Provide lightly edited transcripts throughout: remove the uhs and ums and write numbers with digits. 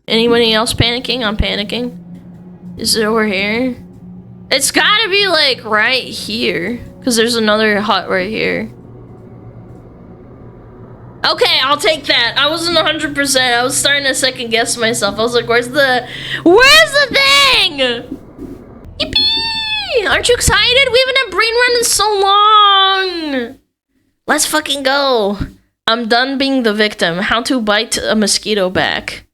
Anybody else panicking? I'm panicking. Is it over here? It's gotta be like right here, because there's another hut right here. Okay, I'll take that. I wasn't 100%. I was starting to second guess myself. I was like, where's the thing? Yippee! Aren't you excited? We haven't had Brain Run in so long. Let's fucking go. I'm done being the victim. How to bite a mosquito back.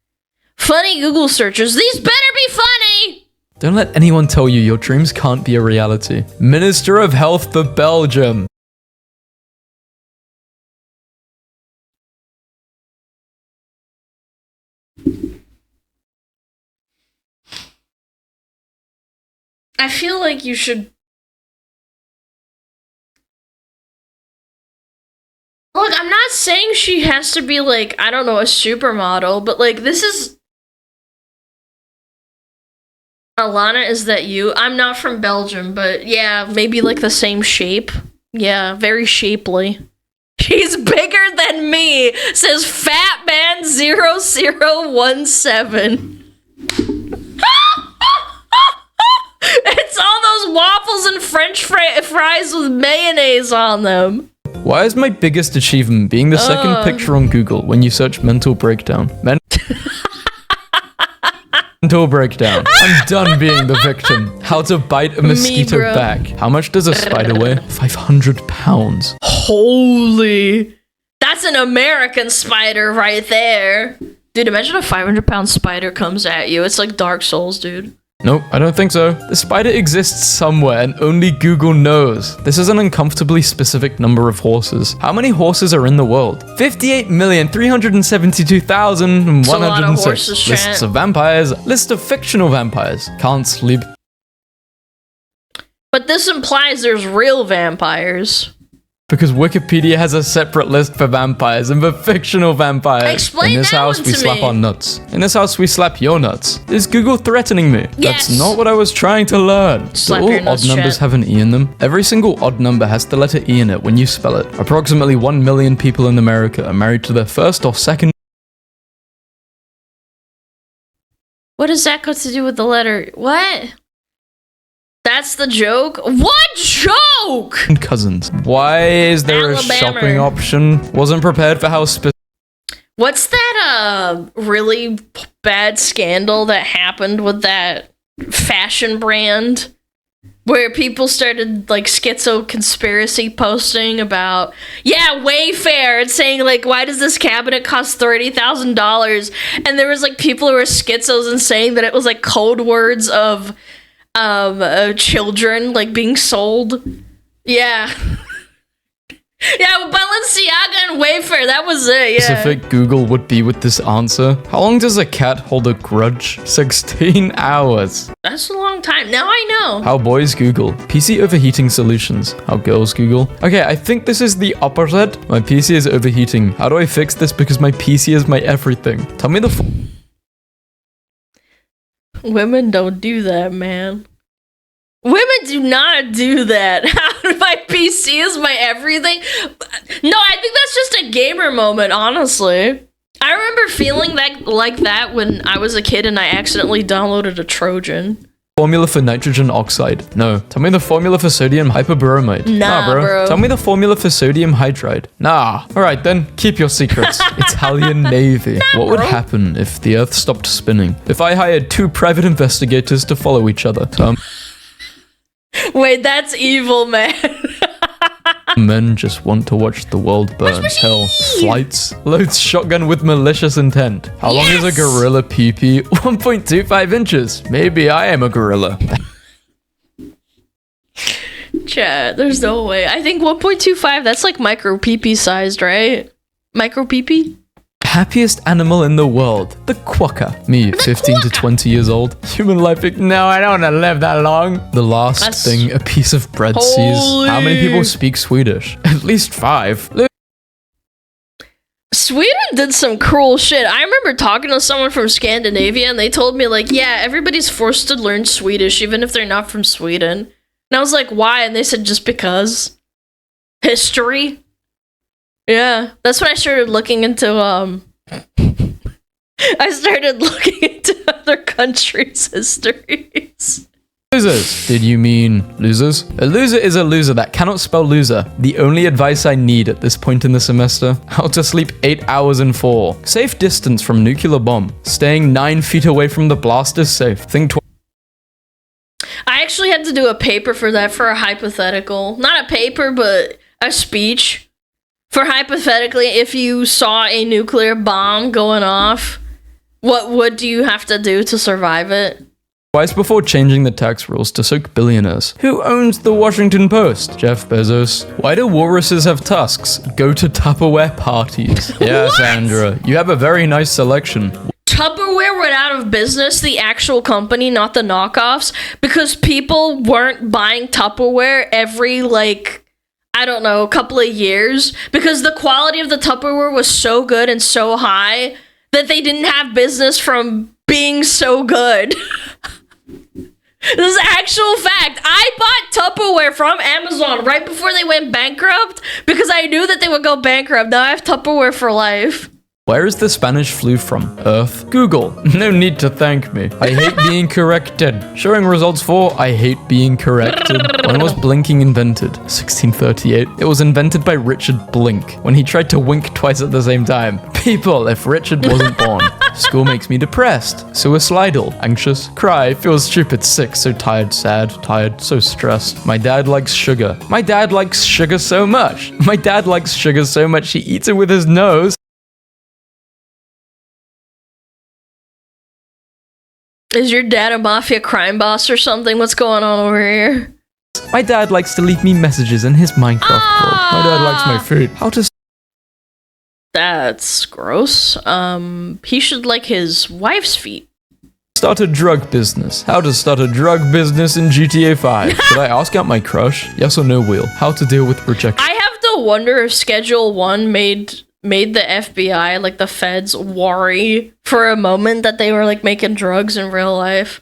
Funny Google searches. These better be funny! Don't let anyone tell you your dreams can't be a reality. Minister of Health for Belgium. I feel like you should... Look, I'm not saying she has to be like, I don't know, a supermodel, but like, this is... Alana, is that you? I'm not from Belgium, but yeah, maybe like the same shape. Yeah, very shapely. She's bigger than me, says Fatman0017. It's all those waffles and French fries with mayonnaise on them. Why is my biggest achievement being the second picture on Google when you search mental breakdown? Mental breakdown. I'm done being the victim. How to bite a mosquito back. How much does a spider weigh? 500 pounds. Holy. That's an American spider right there. Dude, imagine a 500-pound spider comes at you. It's like Dark Souls, dude. Nope, I don't think so. The spider exists somewhere and only Google knows. This is an uncomfortably specific number of horses. How many horses are in the world? 58,372,106. Lists of vampires. List of fictional vampires. Can't sleep. But this implies there's real vampires. Because Wikipedia has a separate list for vampires and for fictional vampires. Explain In this that house, one we to slap me. our nuts. In this house, we slap your nuts. Is Google threatening me? Yes. That's not what I was trying to learn. Slap Do your all nuts, odd numbers chat. have an E in them? Every single odd number has the letter E in it when you spell it. Approximately 1 million people in America are married to their first or second. What does that got to do with the letter? What? That's the joke? What joke? Cousins. Why is there a Alabama. shopping option? Wasn't prepared for how specific. What's that really bad scandal that happened with that fashion brand? Where people started like schizo conspiracy posting about, yeah, Wayfair, and saying like, why does this cabinet cost $30,000? And there was like people who were schizos and saying that it was like code words of children like being sold. Yeah. Yeah, Balenciaga and Wayfair, that was it, yeah. Specific Google would be with this answer. How long does a cat hold a grudge? 16 hours. That's a long time. Now I know. How boys Google. PC overheating solutions. How girls Google. Okay, I think this is the opposite. My PC is overheating. How do I fix this? Because my PC is my everything. Tell me the Women don't do that, man. Women do not do that. My PC is my everything. No, I think that's just a gamer moment, honestly. I remember feeling like that when I was a kid and I accidentally downloaded a Trojan. formula for nitrogen oxide. No. Tell me the formula for sodium hyperbromide. Nah, bro. Tell me the formula for sodium hydride. Nah. Alright then, keep your secrets. Italian Navy. What would happen if the Earth stopped spinning? If I hired 2 private investigators to follow each other. Wait, that's evil, man. Men just want to watch the world burn. Hell, flights, loads shotgun with malicious intent. How long is a gorilla pee-pee? 1.25 inches. Maybe I am a gorilla. Chat, there's no way. I think 1.25, that's like micro pee-pee sized, right? Micro pee-pee? Happiest animal in the world. The quokka. Me, 15 to 20 years old. Human life. No, I don't want to live that long. The last thing a piece of bread sees. How many people speak Swedish? At least 5. Sweden did some cruel shit. I remember talking to someone from Scandinavia and they told me like, yeah, everybody's forced to learn Swedish even if they're not from Sweden. And I was like, why? And they said just because. history. Yeah, that's when I started looking into I started looking into other countries' histories. Losers. Did you mean losers? A loser is a loser that cannot spell loser. The only advice I need at this point in the semester: how to sleep 8 hours in 4. Safe distance from nuclear bomb. Staying 9 feet away from the blast is safe. Think I actually had to do a paper for that, for a hypothetical. Not a paper, but a speech. For hypothetically, if you saw a nuclear bomb going off, what would you have to do to survive it? twice before changing the tax rules to soak billionaires. Who owns the Washington Post? Jeff Bezos. Why do walruses have tusks? Go to Tupperware parties. Yeah, Sandra, you have a very nice selection. Tupperware went out of business, the actual company, not the knockoffs, because people weren't buying Tupperware every, I don't know, a couple of years, because the quality of the Tupperware was so good and so high that they didn't have business from being so good. This is actual fact. I bought Tupperware from Amazon right before they went bankrupt because I knew that they would go bankrupt. Now I have Tupperware for life. Where is the Spanish flu from? Earth? Google. No need to thank me. I hate being corrected. Showing results for I hate being corrected. When was blinking invented? 1638. It was invented by Richard Blink when he tried to wink twice at the same time. People, if Richard wasn't born. School makes me depressed, suicidal, anxious, cry, feel stupid, sick, so tired, sad, tired, so stressed. My dad likes sugar. My dad likes sugar so much. My dad likes sugar so much he eats it with his nose. Is your dad a mafia crime boss or something? What's going on over here? My dad likes to leave me messages in his Minecraft world. My dad likes my food. How to... That's gross. He should like his wife's feet. Start a drug business. How to start a drug business in GTA 5. Should I ask out my crush? Yes or no, Wheel? How to deal with rejection. I have to wonder if Schedule 1 made the FBI, like the feds, worry for a moment that they were making drugs in real life.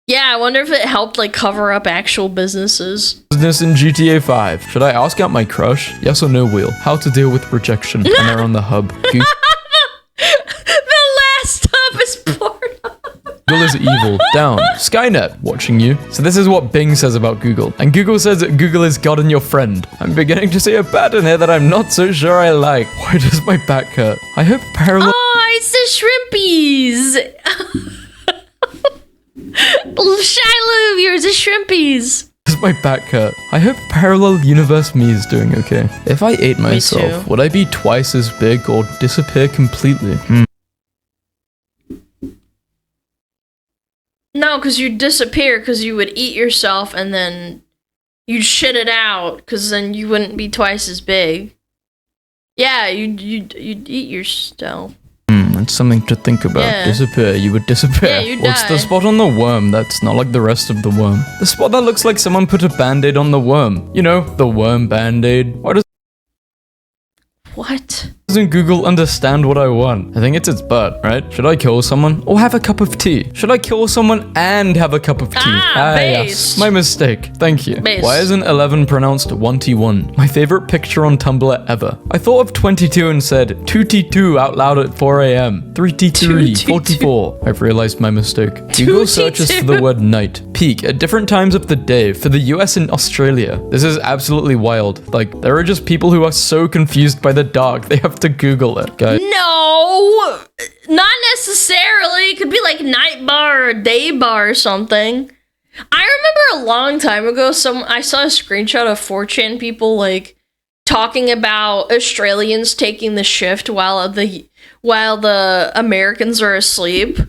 Yeah, I wonder if it helped cover up actual businesses. Business in GTA 5. Should I ask out my crush? Yes or no, Wheel? How to deal with rejection when they're on the hub. The last hub is porn. Google is evil. Down. Skynet, watching you. So this is what Bing says about Google. And Google says that Google is God and your friend. I'm beginning to see a pattern here that I'm not so sure I like. Why does my back hurt? I hope parallel... Oh, it's the shrimpies. Shiloh, yours is shrimpies. Does my back hurt? I hope parallel universe me is doing okay. If I ate myself, would I be twice as big or disappear completely? No, because you'd disappear because you would eat yourself and then you'd shit it out because then you wouldn't be twice as big. Yeah, you'd eat yourself. That's something to think about. Yeah. Disappear. You would disappear. Yeah, you'd What's die. the spot on the worm that's not like the rest of the worm? The spot that looks like someone put a bandaid on the worm. You know, the worm bandaid. What? Doesn't Google understand what I want? I think it's its butt, right? Should I kill someone or have a cup of tea? Should I kill someone and have a cup of tea? Base. Yes. My mistake. Thank you. Base. Why isn't 11 pronounced 1T1? My favorite picture on Tumblr ever. I thought of 22 and said 2T2 out loud at 4 a.m. 3T3, 44. I've realized my mistake. Google searches for the word night. Peak at different times of the day for the US and Australia. This is absolutely wild. There are just people who are so confused by the dark, they have to Google it, guys. No, not necessarily. It could be night bar or day bar or something. I remember a long time ago, I saw a screenshot of 4chan people talking about Australians taking the shift while the Americans are asleep.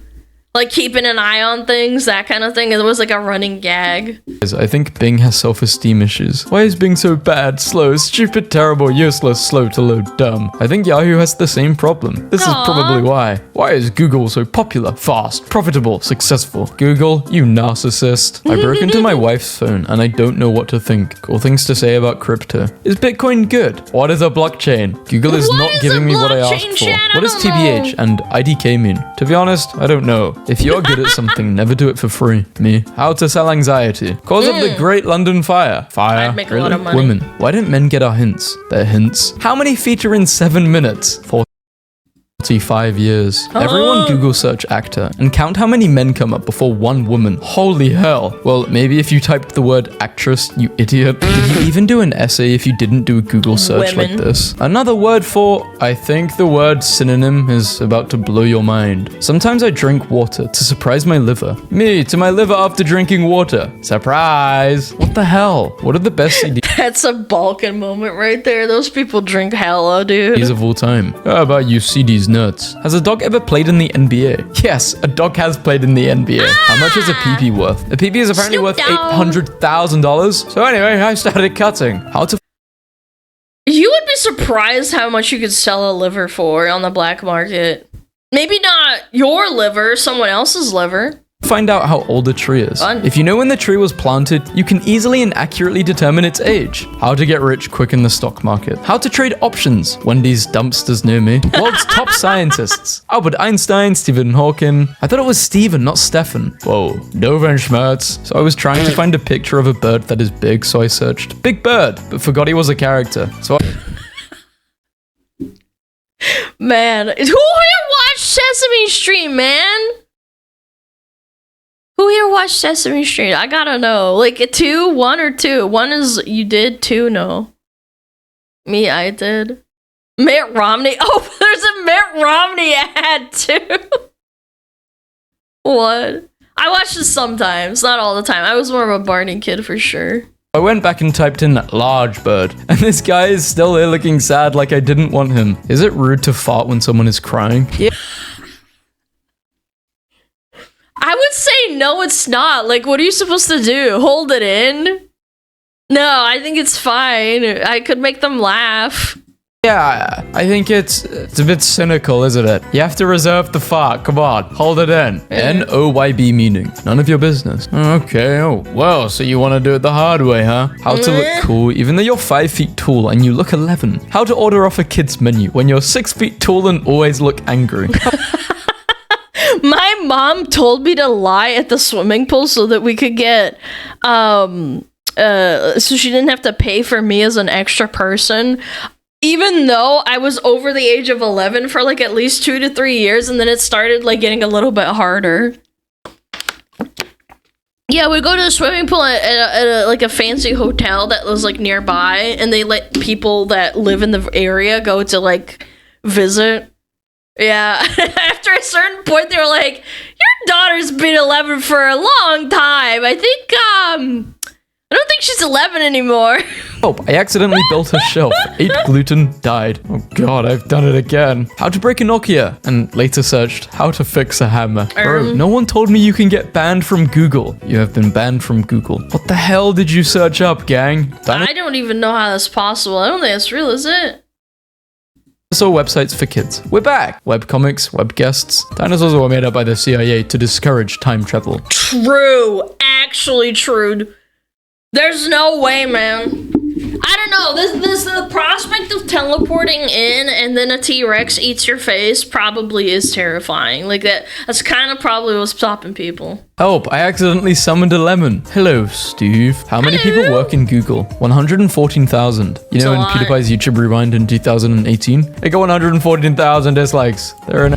Keeping an eye on things, that kind of thing. It was a running gag. I think Bing has self-esteem issues. Why is Bing so bad, slow, stupid, terrible, useless, slow to load, dumb? I think Yahoo has the same problem. This is probably why. Why is Google so popular, fast, profitable, successful? Google, you narcissist. I broke into my wife's phone and I don't know what to think. Cool things to say about crypto. Is Bitcoin good? What is a blockchain? Google is not giving me what I asked for. What does TBH and IDK mean? To be honest, I don't know. If you're good at something, never do it for free. Me. How to sell anxiety. Cause of the Great London Fire. Fire. I'd make a really? lot of money. Women. Why didn't men get our hints? Their hints. How many feet are in 7 minutes? 45 years. Everyone Google search actor and count how many men come up before one woman. Holy hell. Well, maybe if you typed the word actress, you idiot. Did you even do an essay if you didn't do a Google search like this? Another word for, I think the word synonym is about to blow your mind. Sometimes I drink water to surprise my liver. Me to my liver after drinking water. Surprise. What the hell? What are the best CDs That's a Balkan moment right there. Those people drink hella, dude. of all time? How about you CDs nuts? Has a dog ever played in the NBA? Yes, a dog has played in the NBA. How much is a PP worth? A PP is apparently worth $800,000. So anyway, I started cutting. How to You would be surprised how much you could sell a liver for on the black market. Maybe not your liver, someone else's liver. find out how old a tree is. Fun. If you know when the tree was planted, you can easily and accurately determine its age. How to get rich quick in the stock market. How to trade options. Wendy's dumpsters near me. World's top scientists. Albert Einstein, Stephen Hawking. I thought it was Stephen, not Stefan. Whoa, Dovenschmerz. So I was trying to find a picture of a bird that is big, so I searched Big Bird, but forgot he was a character. So Man, who here watched Sesame Street, man? Who here watched Sesame Street? I gotta know. Like a 2, 1 or 2. 1 is you did, 2 no. Me, I did. Mitt Romney. Oh, there's a Mitt Romney ad too. What? I watch this sometimes, not all the time. I was more of a Barney kid for sure. I went back and typed in large bird, and this guy is still here looking sad like I didn't want him. Is it rude to fart when someone is crying? Yeah. I would say no, it's not. Like, what are you supposed to do? Hold it in? No, I think it's fine. I could make them laugh. Yeah, I think it's a bit cynical, isn't it? You have to reserve the fart. Come on, hold it in. N-O-Y-B meaning. None of your business. Okay, oh, well, so you want to do it the hard way, huh? How to look cool even though you're 5 feet tall and you look 11. How to order off a kid's menu when you're 6 feet tall and always look angry. My mom told me to lie at the swimming pool so that we could get, so she didn't have to pay for me as an extra person. Even though I was over the age of 11 for like at least 2 to 3 years, and then it started like getting a little bit harder. Yeah, we go to the swimming pool at like a fancy hotel that was like nearby, and they let people that live in the area go to like visit. Yeah, after a certain point, they were like, "Your daughter's been 11 for a long time. I don't think she's 11 anymore." Oh, I accidentally built a shelf. 8 gluten, died. Oh god, I've done it again. How to break a Nokia, and later searched how to fix a hammer. Bro, no one told me you can get banned from Google. You have been banned from Google. What the hell did you search up, gang? I don't even know how that's possible. I don't think that's real, is it? Dinosaur websites for kids. We're back. Webcomics, web guests. Dinosaurs were made up by the CIA to discourage time travel. True. Actually true. There's no way, man. I don't know. This the prospect of teleporting in and then a T-Rex eats your face probably is terrifying. Like that's kind of probably what's stopping people. Help, I accidentally summoned a lemon. Hello, Steve. How many people work in Google? 114,000. You know, in PewDiePie's YouTube Rewind in 2018, it got 114,000 dislikes. There are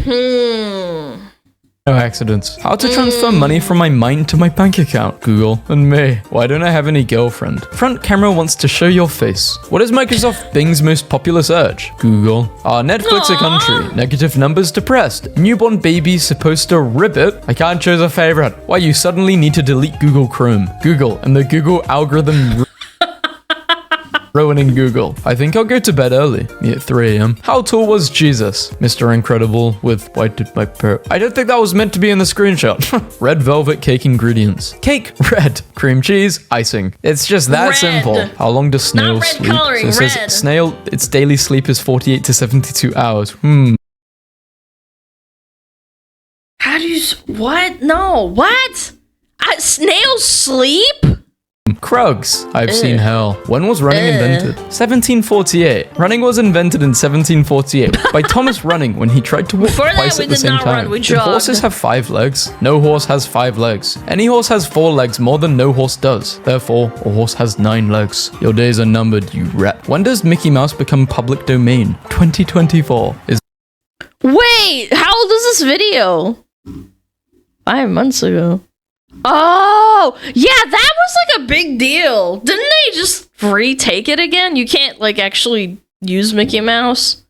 no accidents. How to transfer money from my mind to my bank account? Google. And me. Why don't I have any girlfriend? Front camera wants to show your face. What is Microsoft Bing's most popular search? Google. Are Netflix a country? Negative numbers depressed. Newborn baby supposed to ribbit? I can't choose a favorite. Why you suddenly need to delete Google Chrome? Google and the Google algorithm ruining Google. I think I'll go to bed early. Me at 3 a.m. How tall was Jesus? Mr. Incredible with why did my I don't think that was meant to be in the screenshot. Red velvet cake ingredients. Cake, red. Cream cheese, icing. It's just that simple. How long does snail sleep? Coloring, so it says snail, its daily sleep is 48 to 72 hours. How do you... What? No. What? Snails sleep? Krugs. I've seen hell. When was running invented? 1748. Running was invented in 1748 by Thomas Running when he tried to walk twice at the same time. Do horses have 5 legs? No horse has 5 legs. Any horse has 4 legs more than no horse does. Therefore, a horse has 9 legs. Your days are numbered, you rat. When does Mickey Mouse become public domain? 2024. Wait, how old is this video? 5 months ago. Oh, yeah, that was like a big deal. Didn't they just retake it again? You can't like actually use Mickey Mouse.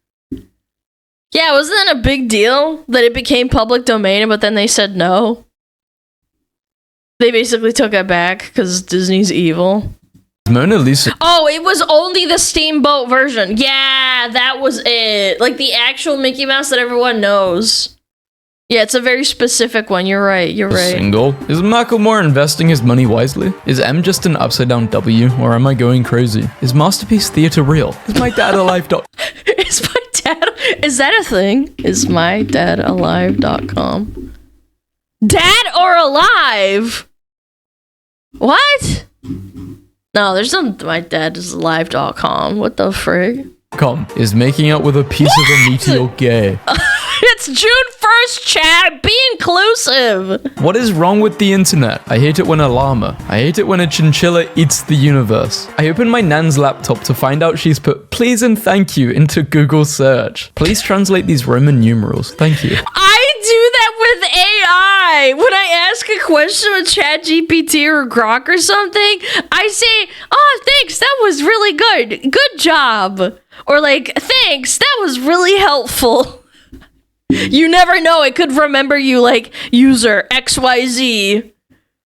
Yeah, wasn't that a big deal that it became public domain, but then they said no? They basically took it back because Disney's evil. Mona Lisa. Oh, it was only the steamboat version. Yeah, that was it. Like the actual Mickey Mouse that everyone knows. Yeah, it's a very specific one. You're right. You're right. Single. Is Macklemore investing his money wisely? Is M just an upside down W, or am I going crazy? Is Masterpiece Theater real? Is my dad alive? Is my dad? Is that a thing? Is my dad alive.com? Dad or alive? What? No, there's no my dad is alive.com. What the frig? Is making out with a piece of a meteor gay? It's June 1st, chat. Be inclusive. What is wrong with the internet? I hate it when a llama. I hate it when a chinchilla eats the universe. I open my nan's laptop to find out she's put please and thank you into Google search. Please translate these Roman numerals. Thank you. I do that with AI. When I ask a question with ChatGPT or Grok or something, I say, oh, thanks. That was really good. Good job. Or like, thanks. That was really helpful. You never know. It could remember you like user XYZ.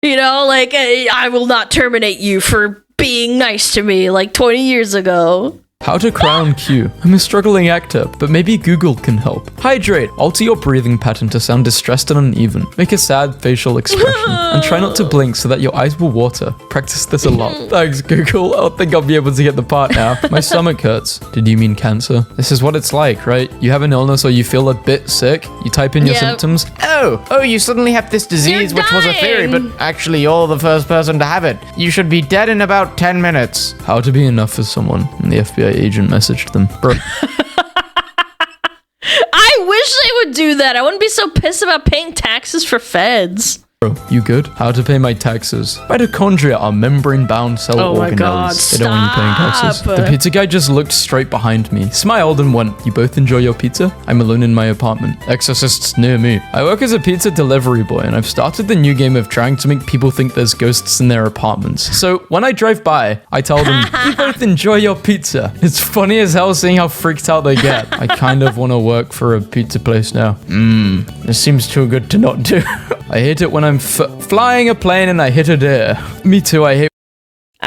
You know, like I will not terminate you for being nice to me like 20 years ago. How to crown Q. I'm a struggling actor, but maybe Google can help. Hydrate. Alter your breathing pattern to sound distressed and uneven. Make a sad facial expression. And try not to blink so that your eyes will water. Practice this a lot. Thanks, Google. I don't think I'll be able to get the part now. My stomach hurts. Did you mean cancer? This is what it's like, right? You have an illness or you feel a bit sick. You type in your symptoms. Oh, you suddenly have this disease, which was a theory, but actually you're the first person to have it. You should be dead in about 10 minutes. How to be enough for someone. And the FBI agent messaged them. Bro. I wish they would do that. I wouldn't be so pissed about paying taxes for feds. Bro, you good? How to pay my taxes. Mitochondria are membrane-bound cell organelles. They don't want you paying taxes. The pizza guy just looked straight behind me, smiled and went, you both enjoy your pizza? I'm alone in my apartment. Exorcists near me. I work as a pizza delivery boy and I've started the new game of trying to make people think there's ghosts in their apartments. So when I drive by, I tell them, you both enjoy your pizza. It's funny as hell seeing how freaked out they get. I kind of want to work for a pizza place now. This seems too good to not do. I hate it when I'm flying a plane and I hit a deer. Me too, I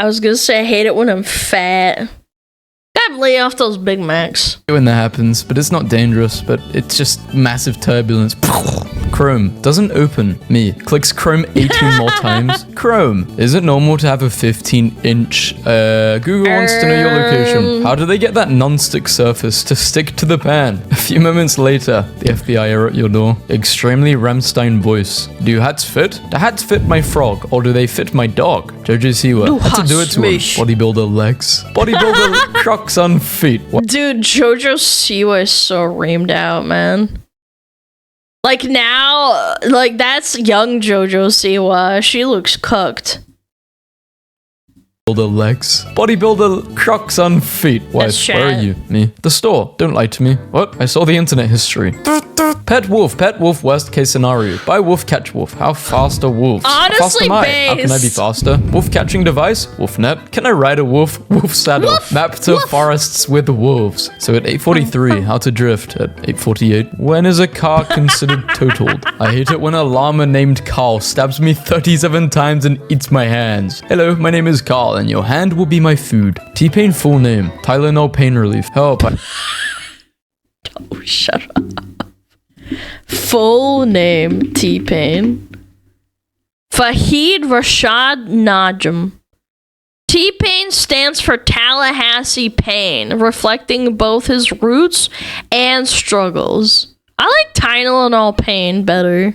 was gonna say I hate it when I'm fat. Gotta lay off those Big Macs. When that happens, but it's not dangerous, but it's just massive turbulence. Chrome doesn't open. Me clicks Chrome 18 more times. Chrome, is it normal to have a 15-inch? Google wants to know your location. How do they get that non-stick surface to stick to the pan? A few moments later, the FBI are at your door. Extremely Rammstein voice. Do hats fit? Do hats fit my frog, or do they fit my dog? Jojo Siwa had to do it to him. Bodybuilder legs. Bodybuilder Crocs on feet. What? Dude, Jojo Siwa is so reamed out, man. Like now, like that's young Jojo Siwa. She looks cooked. Bodybuilder legs. Bodybuilder Crocs on feet. Wife, where are you? Me. The store. Don't lie to me. What? I saw the internet history. Pet wolf, worst case scenario. Buy wolf, catch wolf. How fast are wolves? Honestly, how fast am I? How can I be faster? Wolf catching device? Wolf net. Can I ride a wolf? Wolf saddle. Map to forests with wolves. So at 8:43, how to drift. At 8:48, when is a car considered totaled? I hate it when a llama named Carl stabs me 37 times and eats my hands. Hello, my name is Carl and your hand will be my food. T-Pain full name. Tylenol pain relief. Help. Oh, shut up. Full name, T-Pain. Fahid Rashad Najm. T-Pain stands for Tallahassee Pain, reflecting both his roots and struggles. I like Tylenol Pain better.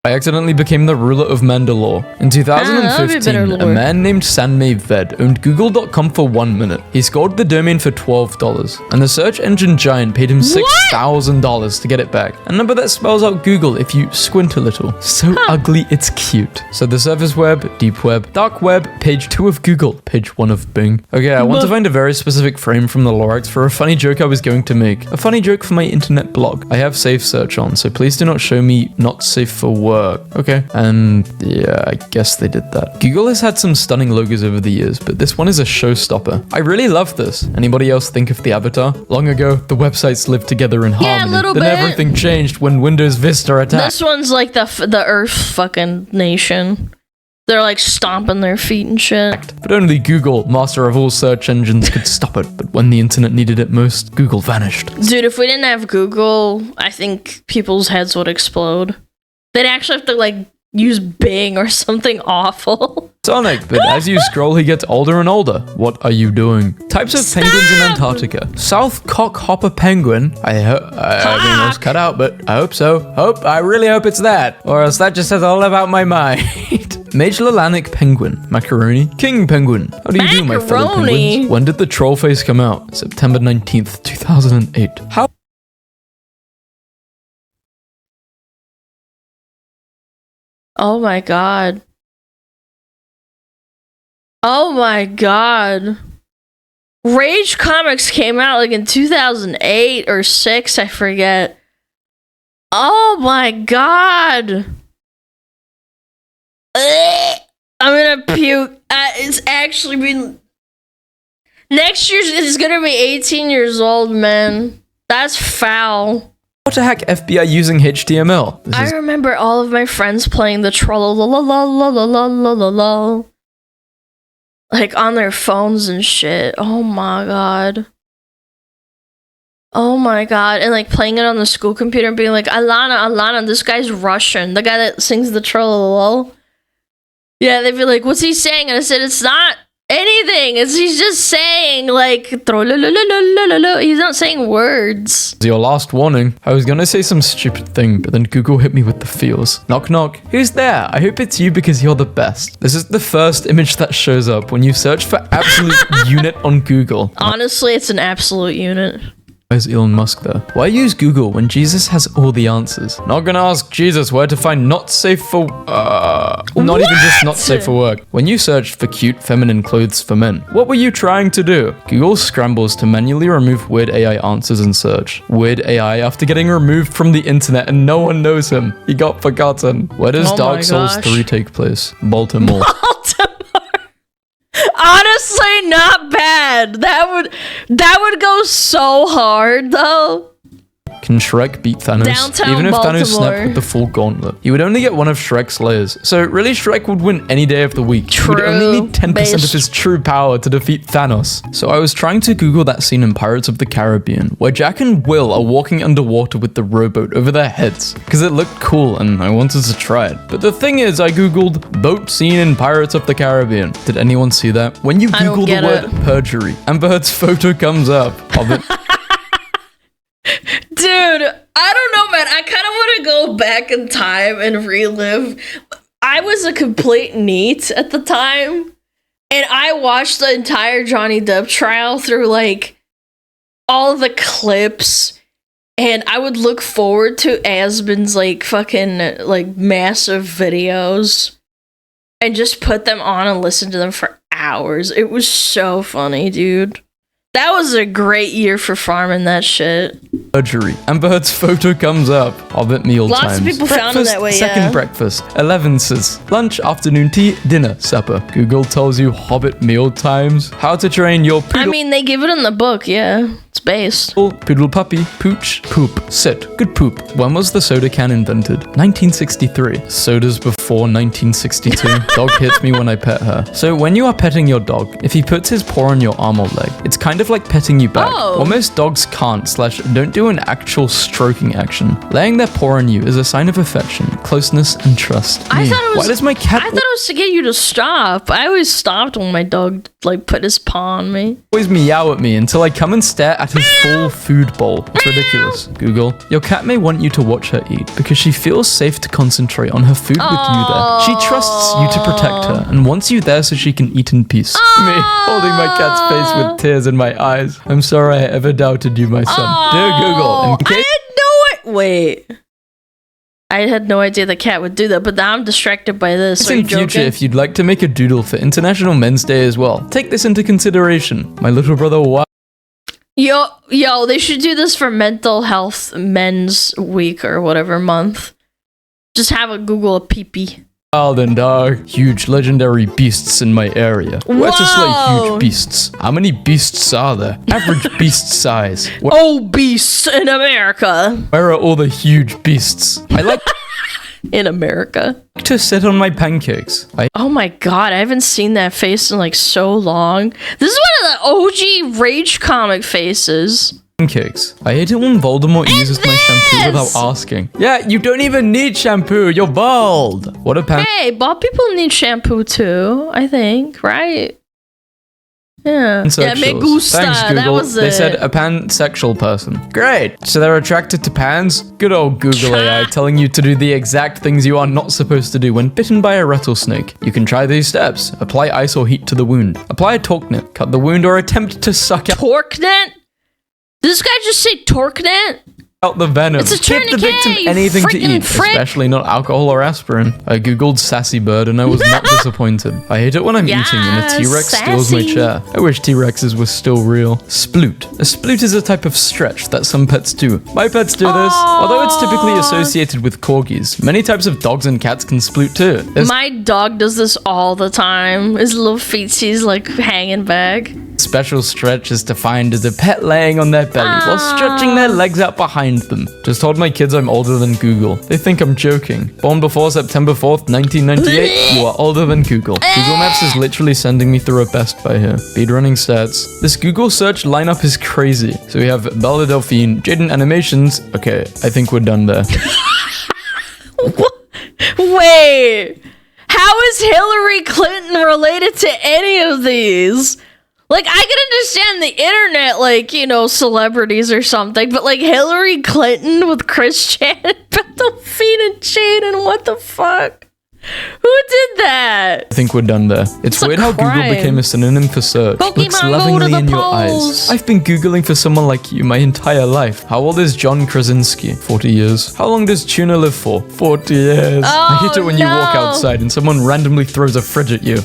I accidentally became the ruler of Mandalore. In 2015, a man named Sanmei Ved owned Google.com for 1 minute. He scored the domain for $12, and the search engine giant paid him $6,000 to get it back. A number that spells out Google if you squint a little. So ugly, it's cute. So the surface web, deep web, dark web, page 2 of Google, page 1 of Bing. Okay, I want to find a very specific frame from the Lorax for a funny joke I was going to make. A funny joke for my internet blog. I have safe search on, so please do not show me not safe for work. Okay, and yeah, I guess they did that. Google has had some stunning logos over the years, but this one is a showstopper. I really love this. Anybody else think of the avatar? Long ago, the websites lived together in harmony. Then everything changed when Windows Vista attacked. This one's like the Earth fucking nation. They're like stomping their feet and shit. But only Google, master of all search engines, could stop it. But when the internet needed it most, Google vanished. Dude, if we didn't have Google, I think people's heads would explode. They'd actually have to, like, use Bing or something awful. Sonic, but as you scroll, he gets older and older. What are you doing? Types of penguins in Antarctica. South cockhopper penguin. I mean, it was cut out, but I hope so. I really hope it's that. Or else that just says all about my mind. Majorlanic penguin. Macaroni. King penguin. How do you do, my fellow penguins? When did the troll face come out? September 19th, 2008. How? Oh my god. Oh my god. Rage Comics came out like in 2008 or 6, I forget. Oh my god. I'm gonna puke. It's actually been... Next year is gonna be 18 years old, man. That's foul. How to hack FBI using HTML. I remember all of my friends playing the troll like on their phones and shit. Oh my god. Oh my god. And like playing it on the school computer and being like, Alana, this guy's Russian. The guy that sings the troll. Yeah, they'd be like, what's he saying? And I said, it's not anything. He's just saying like he's not saying words. Your last warning. I was gonna say some stupid thing, but then Google hit me with the feels. Knock knock. Who's there? I hope it's you because you're the best. This is the first image that shows up when you search for absolute unit on Google. Honestly, it's an absolute unit. Why is Elon Musk there? Why use Google when Jesus has all the answers? Not gonna ask Jesus where to find not safe for... not even just not safe for work. When you searched for cute feminine clothes for men, what were you trying to do? Google scrambles to manually remove weird AI answers in search. Weird AI after getting removed from the internet and no one knows him. He got forgotten. Where does Dark Souls 3 take place? Baltimore. Honestly, not bad. That would go so hard though. Can Shrek beat Thanos? Downtown Even if Baltimore. Thanos snapped with the full gauntlet, he would only get one of Shrek's layers. So really, Shrek would win any day of the week. True. He would only need 10% of his true power to defeat Thanos. So I was trying to Google that scene in Pirates of the Caribbean, where Jack and Will are walking underwater with the rowboat over their heads, because it looked cool and I wanted to try it. But the thing is, I Googled boat scene in Pirates of the Caribbean. Did anyone see that? When you Google the word perjury, Amber Heard's photo comes up of it. Dude, I don't know, man. I kind of want to go back in time and relive. I was a complete neat at the time, and I watched the entire Johnny Depp trial through, like, all the clips, and I would look forward to Asmund's, like, fucking, like, massive videos, and just put them on and listen to them for hours. It was so funny, dude. That was a great year for farming that shit. Perjury. Amber Heard's photo comes up. Hobbit meal times. Lots of people found it that way, second breakfast. 11's. Lunch, afternoon tea, dinner, supper. Google tells you Hobbit meal times. How to train your poodle. I mean, they give it in the book, yeah. It's based. Poodle puppy, pooch, poop, sit, good poop. When was the soda can invented? 1963. Sodas before 4, 1962. Dog hits me when I pet her. So when you are petting your dog, if he puts his paw on your arm or leg, it's kind of like petting you back. Oh. What most dogs can't / don't do an actual stroking action. Laying their paw on you is a sign of affection, closeness, and trust. I thought it was, why does my cat I thought it was to get you to stop. I always stopped when my dog like put his paw on me. always meow at me until I come and stare at his full food bowl? It's ridiculous. Google. Your cat may want you to watch her eat because she feels safe to concentrate on her food with you there. She trusts you to protect her and wants you there so she can eat in peace. Me, holding my cat's face with tears in my eyes. I'm sorry I ever doubted you, my son. Dear Google. I had no idea the cat would do that, but now I'm distracted by this. In future, if you'd like to make a doodle for International Men's Day as well, take this into consideration. My little brother, Yo, they should do this for Mental Health Men's Week or whatever month. Just have a Google a pee-pee. Wild and dog. Huge legendary beasts in my area. Where to slay huge beasts? How many beasts are there? Average beast size. Beasts in America. Where are all the huge beasts? I like in America. to sit on my pancakes. Oh my god, I haven't seen that face in like so long. This is one of the OG Rage comic faces. Pancakes. I hate it when Voldemort uses my shampoo without asking. Yeah, you don't even need shampoo. You're bald. What a Hey, bald people need shampoo too, I think, right? Yeah. Yeah, me gusta. Thanks, Google. That was They said a pansexual person. Great. So they're attracted to pans? Good old Google AI telling you to do the exact things you are not supposed to do when bitten by a rattlesnake. You can try these steps. Apply ice or heat to the wound. Apply a torque net. Cut the wound or attempt to suck out torque net? Did this guy just say torque net? Out the venom. It's a tourniquet, Give the victim anything to eat, especially not alcohol or asprin. I googled sassy bird and I was not disappointed. I hate it when I'm eating and a T-Rex steals my chair. I wish T-Rexes were still real. Sploot. A sploot is a type of stretch that some pets do. My pets do this, although it's typically associated with corgis. Many types of dogs and cats can sploot too. My dog does this all the time. His little feetsies like hanging back. Special stretch is defined as a pet laying on their belly while stretching their legs out behind them. Just told my kids I'm older than Google. They think I'm joking. Born before September 4th, 1998, you are older than Google. Google Maps is literally sending me through a Best Buy here. Speedrunning stats. This Google search lineup is crazy. So we have Belle Delphine, Jaden Animations. Okay, I think we're done there. Wait, how is Hillary Clinton related to any of these? Like, I can understand the internet, like, you know, celebrities or something, but like Hillary Clinton with Chris Chan, Delphine and Jaden, what the fuck? Who did that? I think we're done there. It's weird how Google became a synonym for search. Looks lovingly in your eyes. I've been Googling for someone like you my entire life. How old is John Krasinski? 40 years. How long does tuna live for? 40 years. I hate it when you walk outside and someone randomly throws a fridge at you.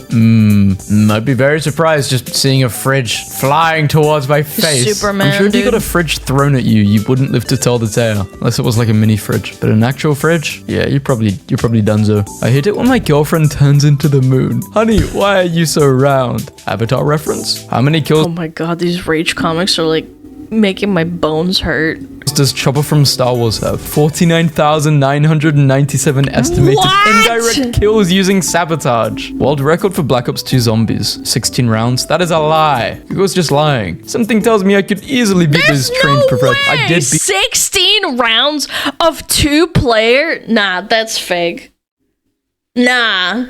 I'd be very surprised just seeing a fridge flying towards my face. Superman, I'm sure if you got a fridge thrown at you, you wouldn't live to tell the tale. Unless it was like a mini fridge. But an actual fridge? Yeah, you're probably donezo. I hate it when my girlfriend turns into the moon. Honey, why are you so round? Avatar reference? How many kills Oh my god, these Rage comics are like making my bones hurt. does Chopper from Star Wars have? 49,997 estimated indirect kills using sabotage. World record for Black Ops 2 zombies. 16 rounds. That is a lie. Google's just lying. Something tells me I could easily beat those trained professionals. I did beat 16 rounds of 2-player? Nah, that's fake. Nah,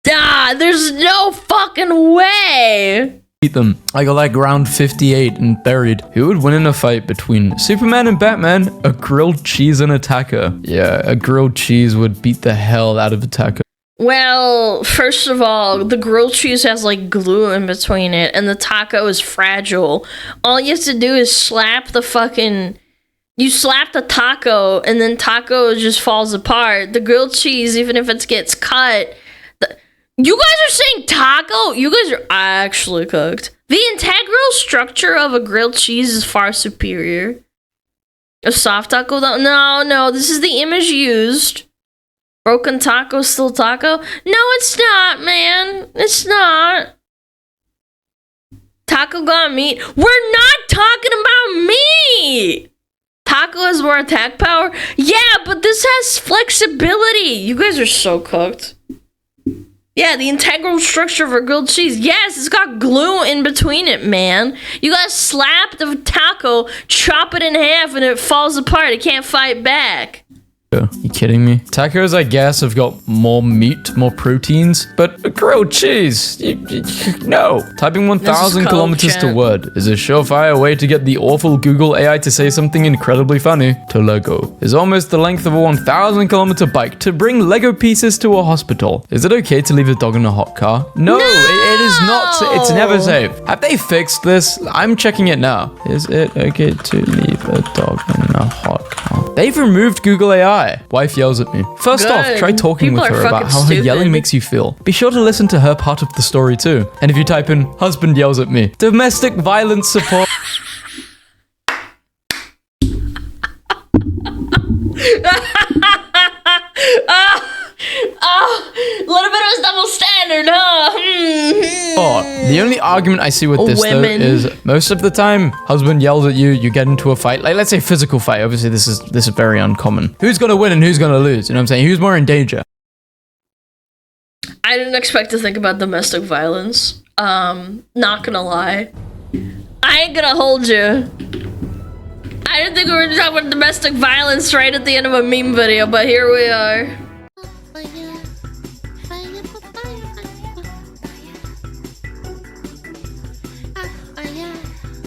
there's no fucking way. Beat them. I got like round 58 and buried. Who would win in a fight between Superman and Batman? A grilled cheese and a taco. Yeah, a grilled cheese would beat the hell out of a taco. Well, first of all, the grilled cheese has like glue in between it, and the taco is fragile. All you have to do is slap the taco, and then taco just falls apart. The grilled cheese, even if it gets cut, you guys are saying taco? You guys are actually cooked. The integral structure of a grilled cheese is far superior. A soft taco, though? No, this is the image used. Broken taco, still taco? No, it's not, man. It's not. Taco got meat. We're not talking about meat. Taco Taco has more attack power. Yeah, but this has flexibility. You guys are so cooked. Yeah, the integral structure of a grilled cheese. Yes, it's got glue in between it, man. You gotta slap the taco, chop it in half, and it falls apart. It can't fight back. You kidding me? Tacos, I guess, have got more meat, more proteins, but grilled cheese, no. Typing 1,000 kilometers to word is a surefire way to get the awful Google AI to say something incredibly funny. To Lego is almost the length of a 1,000 kilometer bike to bring Lego pieces to a hospital. Is it okay to leave a dog in a hot car? No, it is not. It's never safe. Have they fixed this? I'm checking it now. Is it okay to leave a dog in a hot car? They've removed Google AI. Wife yells at me. First off, try talking with her about how her yelling makes you feel. Be sure to listen to her part of the story too. And if you type in, husband yells at me, domestic violence support. A little bit of a double standard, huh? The only argument I see with this though is most of the time, husband yells at you, you get into a fight. Like, let's say physical fight. Obviously, this is very uncommon. Who's gonna win and who's gonna lose? You know what I'm saying? Who's more in danger? I didn't expect to think about domestic violence. Not gonna lie. I ain't gonna hold you. I didn't think we were talking about domestic violence right at the end of a meme video, but here we are.